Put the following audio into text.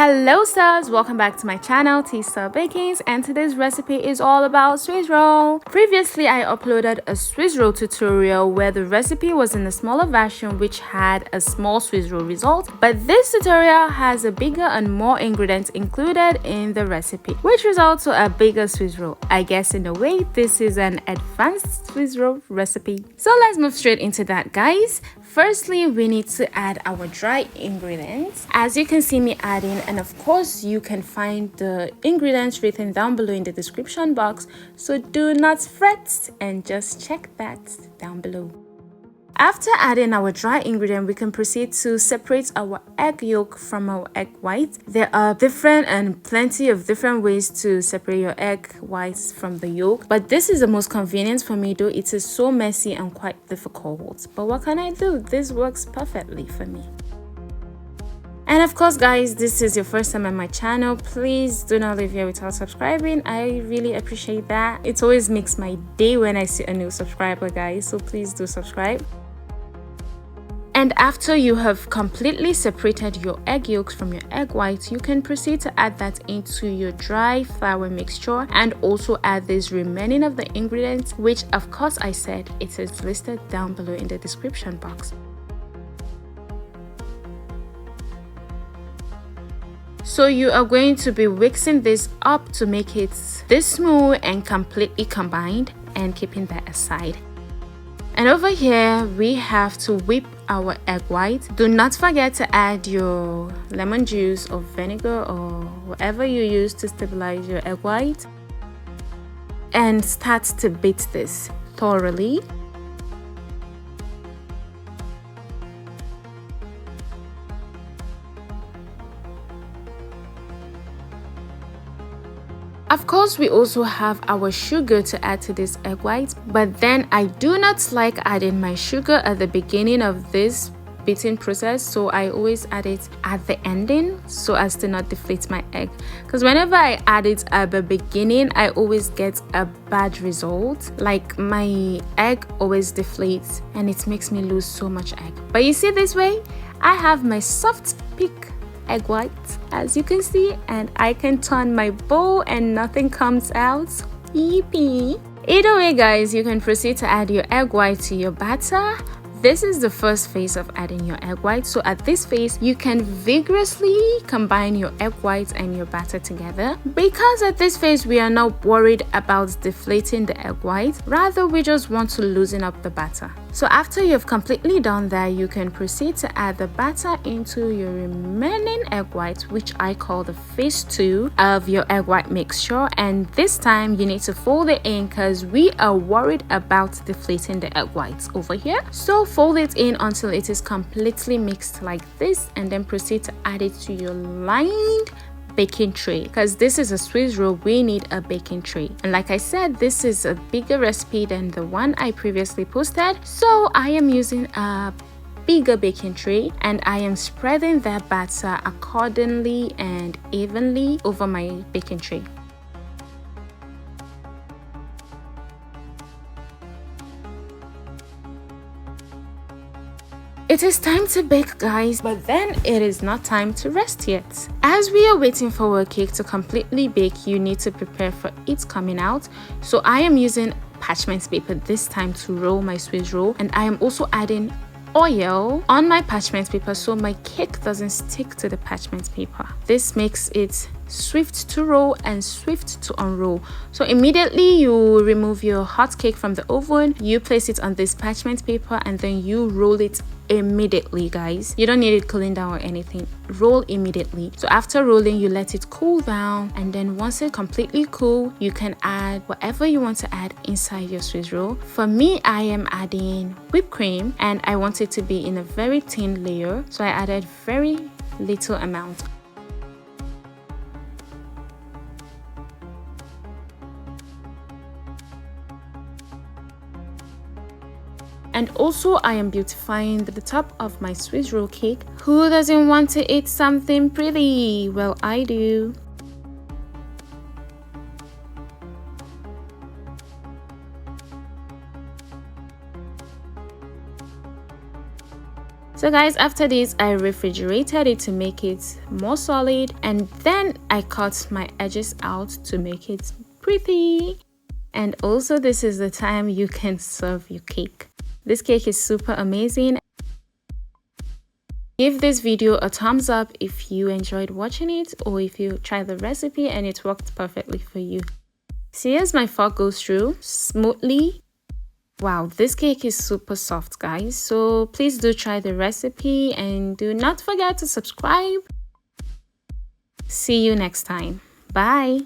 Hello stars, welcome back to my channel T-Star Bakings, and today's recipe is all about Swiss roll. Previously I uploaded a Swiss roll tutorial where the recipe was in a smaller version which had a small Swiss roll result, but this tutorial has a bigger and more ingredients included in the recipe, which results to a bigger Swiss roll. I guess in a way this is an advanced Swiss roll recipe. So let's move straight into that, guys. Firstly, we need to add our dry ingredients, as you can see me adding, and of course you can find the ingredients written down below in the description box, so do not fret and just check that down below. After adding our dry ingredient, we can proceed to separate our egg yolk from our egg white. There are different and plenty of different ways to separate your egg whites from the yolk, but this is the most convenient for me, though it is so messy and quite difficult. But what can I do? This works perfectly for me. And of course, guys, this is your first time on my channel, please do not leave here without subscribing. I really appreciate that. It always makes my day when I see a new subscriber, guys, so please do subscribe. And after you have completely separated your egg yolks from your egg whites, you can proceed to add that into your dry flour mixture and also add this remaining of the ingredients, which of course I said it is listed down below in the description box. So you are going to be whixing this up to make it this smooth and completely combined, and keeping that aside. And over here we have to whip our egg white. Do not forget to add your lemon juice or vinegar or whatever you use to stabilize your egg white, and start to beat this thoroughly. Of course, we also have our sugar to add to this egg white, but then I do not like adding my sugar at the beginning of this beating process, so I always add it at the ending so as to not deflate my egg, because whenever I add it at the beginning I always get a bad result, like my egg always deflates and it makes me lose so much egg. But you see, this way I have my soft peak egg white, as you can see, and I can turn my bowl and nothing comes out. Yippee! Either way, guys, you can proceed to add your egg white to your batter. This is the first phase of adding your egg white, so at this phase you can vigorously combine your egg white and your batter together, because at this phase we are not worried about deflating the egg white, rather we just want to loosen up the batter. So after you've completely done that, you can proceed to add the batter into your remaining egg white, which I call the phase 2 of your egg white mixture, and this time you need to fold it in because we are worried about deflating the egg whites over here. So fold it in until it is completely mixed like this, and then proceed to add it to your lined baking tray, because this is a Swiss roll, we need a baking tray. And like I said, this is a bigger recipe than the one I previously posted, so I am using a bigger baking tray and I am spreading that batter accordingly and evenly over my baking tray. It is time to bake, guys, but then it is not time to rest yet. As we are waiting for our cake to completely bake, you need to prepare for it coming out. So I am using parchment paper this time to roll my Swiss roll, and I am also adding oil on my parchment paper so my cake doesn't stick to the parchment paper. This makes it swift to roll and swift to unroll. So immediately you remove your hot cake from the oven, you place it on this parchment paper, and then you roll it immediately, guys. You don't need it cooling down or anything. Roll immediately. So after rolling, you let it cool down, and then once it completely cool, you can add whatever you want to add inside your Swiss roll. For me, I am adding whipped cream, and I want it to be in a very thin layer, so I added very little amount. And also I am beautifying the top of my Swiss roll cake. Who doesn't want to eat something pretty? Well, I do. So guys, after this, I refrigerated it to make it more solid, and then I cut my edges out to make it pretty. And also, this is the time you can serve your cake. This cake is super amazing. Give this video a thumbs up if you enjoyed watching it, or if you tried the recipe and it worked perfectly for you. See, as my fork goes through smoothly. Wow, this cake is super soft, guys. So please do try the recipe and do not forget to subscribe. See you next time. Bye.